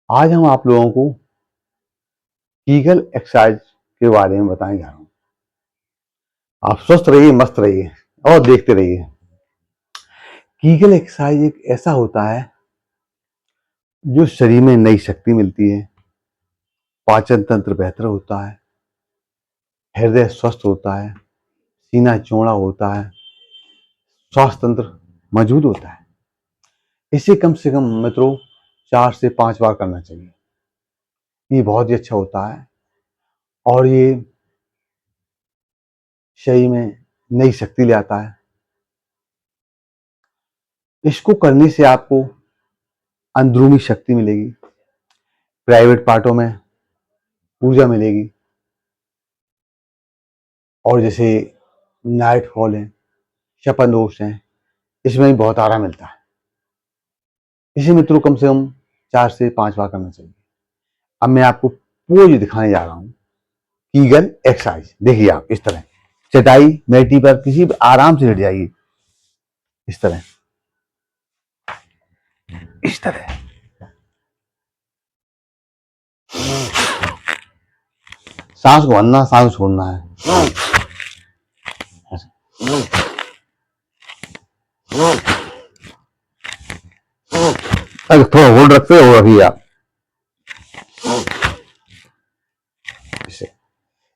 आज हम आप लोगों को कीगल एक्सरसाइज के बारे में बताने जा रहा हूँ। आप स्वस्थ रहिए, मस्त रहिए और देखते रहिए। कीगल एक्सरसाइज एक ऐसा होता है जो शरीर में नई शक्ति मिलती है, पाचन तंत्र बेहतर होता है, हृदय स्वस्थ होता है, सीना चौड़ा होता है, स्वास्थ्य तंत्र मजबूत होता है। इसे कम से कम मित्रों 4 से 5 बार करना चाहिए। ये बहुत ही अच्छा होता है और ये शरीर में नई शक्ति ले आता है। इसको करने से आपको अंदरूनी शक्ति मिलेगी, प्राइवेट पार्टों में ऊर्जा मिलेगी और जैसे नाइट फॉल है, शपन दोष है, इसमें भी बहुत आराम मिलता है। इसे मित्रों कम से कम 4 से 5 बार करना चाहिए। अब मैं आपको पोज दिखाने जा रहा हूँ कीगल एक्सरसाइज। देखिए आप इस तरह चटाई मैटी पर किसी भी आराम से लेट जाइए, इस तरह सांस को भरना, सांस छोड़ना है। अगर थोड़ा होल्ड रखते हो रखिए आप।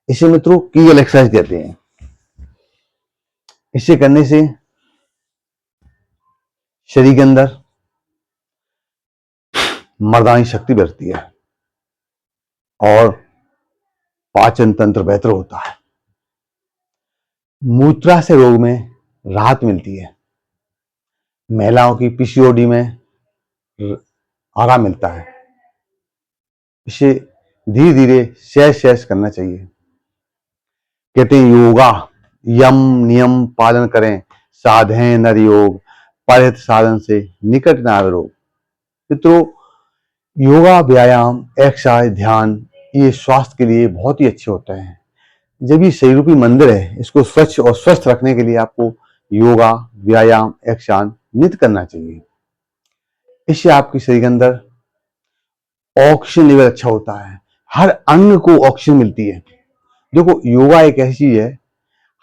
इसे मित्रों कीगल एक्सरसाइज कहते हैं। इसे करने से शरीर के अंदर मर्दानी शक्ति बढ़ती है और पाचन तंत्र बेहतर होता है। मूत्राशय रोग में राहत मिलती है। महिलाओं की पीसीओडी में आराम मिलता है। इसे धीरे धीरे सहज करना चाहिए। कहते हैं योगा यम नियम पालन करें, साधें नर योग, परहित साधन से निकट न आवे रोग। मित्रों, योगा, व्यायाम, एक्सरसाइज, ध्यान ये स्वास्थ्य के लिए बहुत ही अच्छे होते हैं। जब ये शरीर रूपी मंदिर है, इसको स्वच्छ और स्वस्थ रखने के लिए आपको योगा, व्यायाम, एक्सरसाइज नित्य करना चाहिए। इससे आपके शरीर के अंदर ऑक्सीजन लेवल अच्छा होता है, हर अंग को ऑक्सीजन मिलती है। देखो योगा एक ऐसी चीज है,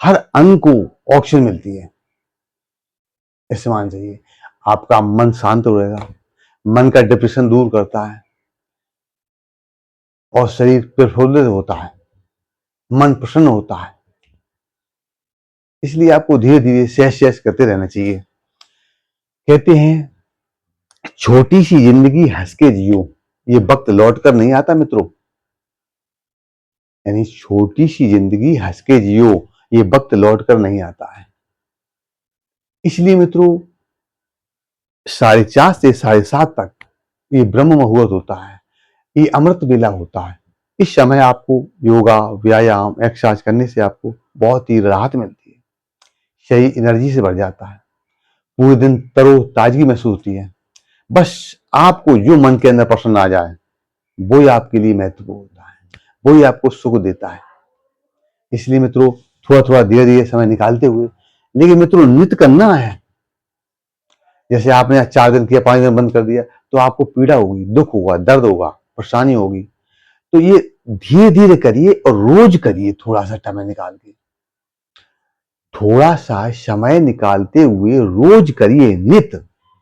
हर अंग को ऑक्सीजन मिलती है। ऐसे मान चाहिए आपका मन शांत रहेगा, मन का डिप्रेशन दूर करता है और शरीर प्रफुल्लित होता है, मन प्रसन्न होता है। इसलिए आपको धीरे धीरे सहज करते रहना चाहिए। कहते हैं छोटी सी जिंदगी हंस के जियो, ये वक्त लौट कर नहीं आता मित्रों। यानी छोटी सी जिंदगी हंस के जियो, ये वक्त लौट कर नहीं आता है। इसलिए मित्रों 4:30 से 7:30 तक ये ब्रह्म मुहूर्त होता है, ये अमृत बेला होता है। इस समय आपको योगा, व्यायाम, एक्सरसाइज करने से आपको बहुत ही राहत मिलती है। शरीर एनर्जी से भर जाता है, पूरे दिन तरोताजगी महसूस होती है। बस आपको जो मन के अंदर पसंद आ जाए वो ही आपके लिए महत्वपूर्ण होता है, वो ही आपको सुख देता है। इसलिए मित्रों थोड़ा थोड़ा धीरे धीरे समय निकालते हुए, लेकिन मित्रों नित्य करना है। जैसे आपने 4 दिन किया, 5 दिन बंद कर दिया तो आपको पीड़ा होगी, दुख होगा, दर्द होगा, परेशानी होगी। तो ये धीरे धीरे करिए और रोज करिए। थोड़ा सा समय निकाल के, थोड़ा सा समय निकालते हुए रोज करिए नित्य,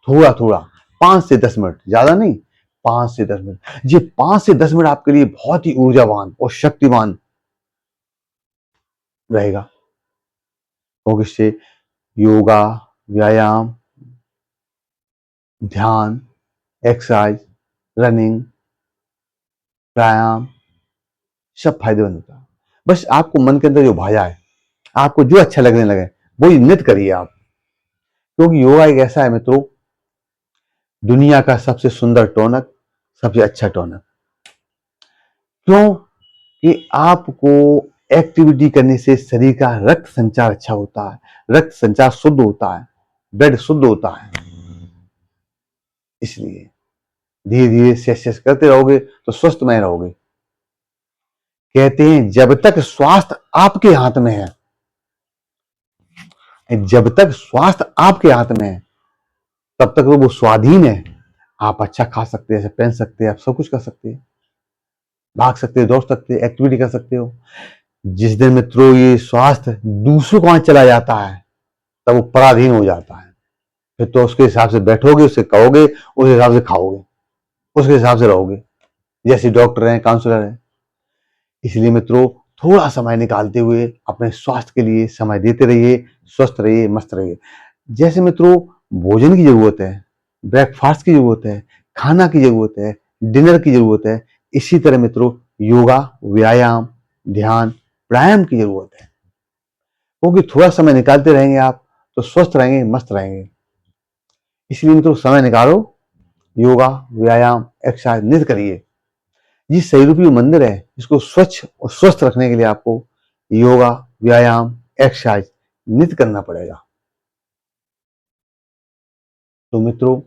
थोड़ा थोड़ा 5 से 10 मिनट, ज्यादा नहीं, 5 से 10 मिनट। ये 5 से 10 मिनट आपके लिए बहुत ही ऊर्जावान और शक्तिवान रहेगा, क्योंकि इससे योगा, व्यायाम, ध्यान, एक्सरसाइज, रनिंग, प्राणायाम सब फायदेमंद होता है। बस आपको मन के अंदर जो भाया है, आपको जो अच्छा लगने लगे वही नित्य करिए आप। क्योंकि योगा एक ऐसा है मित्रों, दुनिया का सबसे सुंदर टोनक, सबसे अच्छा टोनक। क्यों कि आपको एक्टिविटी करने से शरीर का रक्त संचार अच्छा होता है, रक्त संचार शुद्ध होता है, ब्लड शुद्ध होता है। इसलिए धीरे धीरे सहज करते रहोगे तो स्वस्थमय रहोगे। कहते हैं जब तक स्वास्थ्य आपके हाथ में है, जब तक स्वास्थ्य आपके हाथ में है तब तक वो स्वाधीन है, आप अच्छा खा सकते हैं, पहन सकते हैं, आप सब कुछ कर सकते हैं, भाग सकते हैं, दौड़ सकते हैं, एक्टिविटी कर सकते हो। जिस दिन मित्रों ये स्वास्थ्य दूसरों को वहां चला जाता है, तब वो पराधीन हो जाता है। फिर तो उसके हिसाब से बैठोगे, उससे कहोगे, उस हिसाब से खाओगे, उसके हिसाब से रहोगे, जैसे डॉक्टर हैं, काउंसलर हैं। इसलिए मित्रों थोड़ा समय निकालते हुए अपने स्वास्थ्य के लिए समय देते रहिए, स्वस्थ रहिए, मस्त रहिए। जैसे मित्रों भोजन की जरूरत है, ब्रेकफास्ट की जरूरत है, खाना की जरूरत है, डिनर की जरूरत है, इसी तरह मित्रों योगा, व्यायाम, ध्यान, प्राणायाम की जरूरत है। क्योंकि थोड़ा समय निकालते रहेंगे आप तो स्वस्थ रहेंगे, मस्त रहेंगे। इसलिए मित्रों समय निकालो, योगा, व्यायाम, एक्सरसाइज नित्य करिए। ये शरीर रूपी मंदिर है, इसको स्वच्छ और स्वस्थ रखने के लिए आपको योगा, व्यायाम, एक्सरसाइज नित्य करना पड़ेगा। तो मित्रों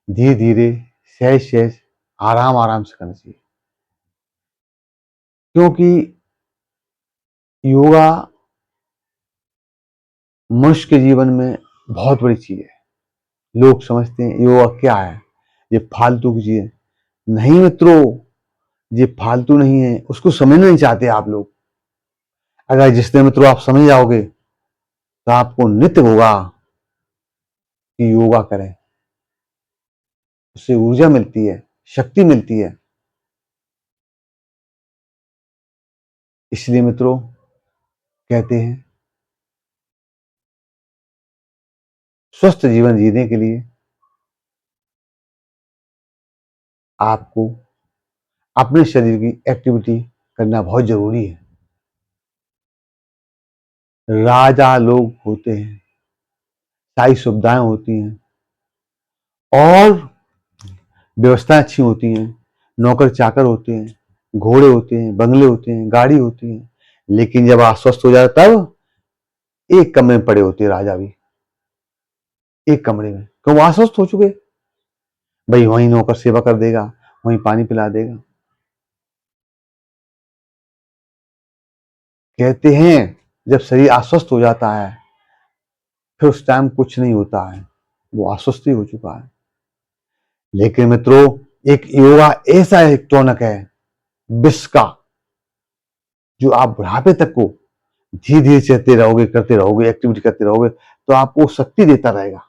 धीरे धीरे, सहज सहज, आराम आराम से करना चाहिए, क्योंकि योगा मनुष्य के जीवन में बहुत बड़ी चीज है। लोग समझते हैं योगा क्या है, ये फालतू की चीज है। नहीं मित्रों, ये फालतू नहीं है, उसको समझना नहीं चाहते आप लोग। अगर जिस दिन मित्रों आप समझ जाओगे तो आपको नित्य होगा कि योगा करें, उससे ऊर्जा मिलती है, शक्ति मिलती है। इसलिए मित्रों कहते हैं स्वस्थ जीवन जीने के लिए आपको अपने शरीर की एक्टिविटी करना बहुत जरूरी है। राजा लोग होते हैं, सारी सुविधाएं होती हैं और व्यवस्थाएं अच्छी होती हैं, नौकर चाकर होते हैं, घोड़े होते हैं, बंगले होते हैं, गाड़ी होती है, लेकिन जब अस्वस्थ हो जाता है तब एक कमरे में पड़े होते हैं राजा भी, एक कमरे में, क्यों? वो अस्वस्थ हो चुके। भाई वहीं नौकर सेवा कर देगा, वहीं पानी पिला देगा। कहते हैं जब शरीर अस्वस्थ हो जाता है फिर उस टाइम कुछ नहीं होता है, वो अस्वस्थ ही हो चुका है। लेकिन मित्रों एक योगा ऐसा एक टोनक है विश्व का, जो आप बुढ़ापे तक को धीरे धीरे चलते रहोगे, करते रहोगे, एक्टिविटी करते रहोगे तो आपको शक्ति देता रहेगा।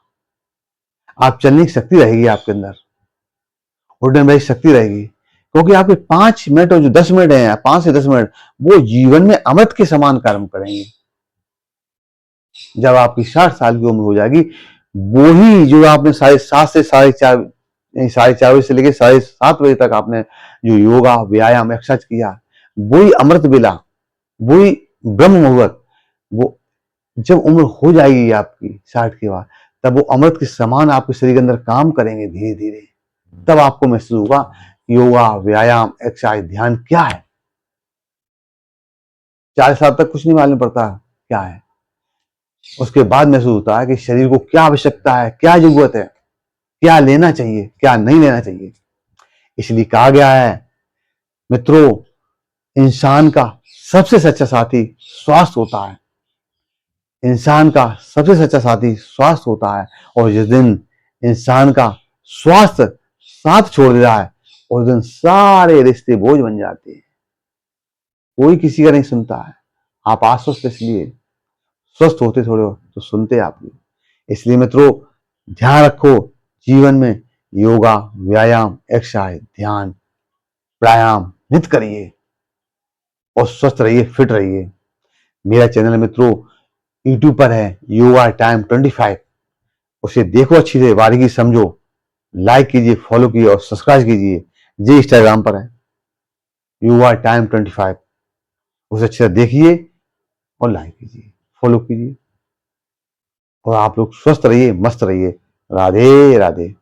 आप चलने की शक्ति रहेगी आपके अंदर, उठने में शक्ति रहेगी, क्योंकि आपके 5 मिनट और जो 10 मिनट है, 5 से 10 मिनट, वो जीवन में अमृत के समान कर्म करेंगे। जब आपकी 60 साल की उम्र हो जाएगी, वही जो आपने 7:30 से 4:30 बजे से लेकर 7:30 बजे तक आपने जो योगा, व्यायाम, एक्सरसाइज किया, वही अमृत बेला, वही ब्रह्म मुहूर्त, वो जब उम्र हो जाएगी आपकी 60 के बाद, तब वो अमृत के समान आपके शरीर के अंदर काम करेंगे धीरे धीरे। तब आपको महसूस होगा योगा, व्यायाम, एक्सरसाइज, ध्यान क्या है। 40 साल तक कुछ नहीं मालूम पड़ता क्या है, उसके बाद महसूस होता है कि शरीर को क्या आवश्यकता है, क्या जरूरत है, क्या लेना चाहिए, क्या नहीं लेना चाहिए। इसलिए कहा गया है मित्रों, इंसान का सबसे सच्चा साथी स्वास्थ्य होता है। इंसान का सबसे सच्चा साथी स्वास्थ्य होता है, और जिस दिन इंसान का स्वास्थ्य साथ छोड़ देता है, उस दिन सारे रिश्ते बोझ बन जाते हैं, कोई किसी का नहीं सुनता है। आप अस्वस्थ इसलिए, स्वस्थ होते थोड़े हो तो सुनते आपकी। इसलिए मित्रों ध्यान रखो, जीवन में योगा, व्यायाम, एक्सरसाइज, ध्यान, प्राणायाम नित्य करिए और स्वस्थ रहिए, फिट रहिए। मेरा चैनल मित्रों यूट्यूब पर है, योगा टाइम 25, उसे देखो, अच्छी से बारीकी समझो, लाइक कीजिए, फॉलो कीजिए और सब्सक्राइब कीजिए। जी इंस्टाग्राम पर है योगा टाइम 25, उसे अच्छे से देखिए और लाइक कीजिए, फॉलो कीजिए, और आप लोग स्वस्थ रहिए, मस्त रहिए। राधे राधे।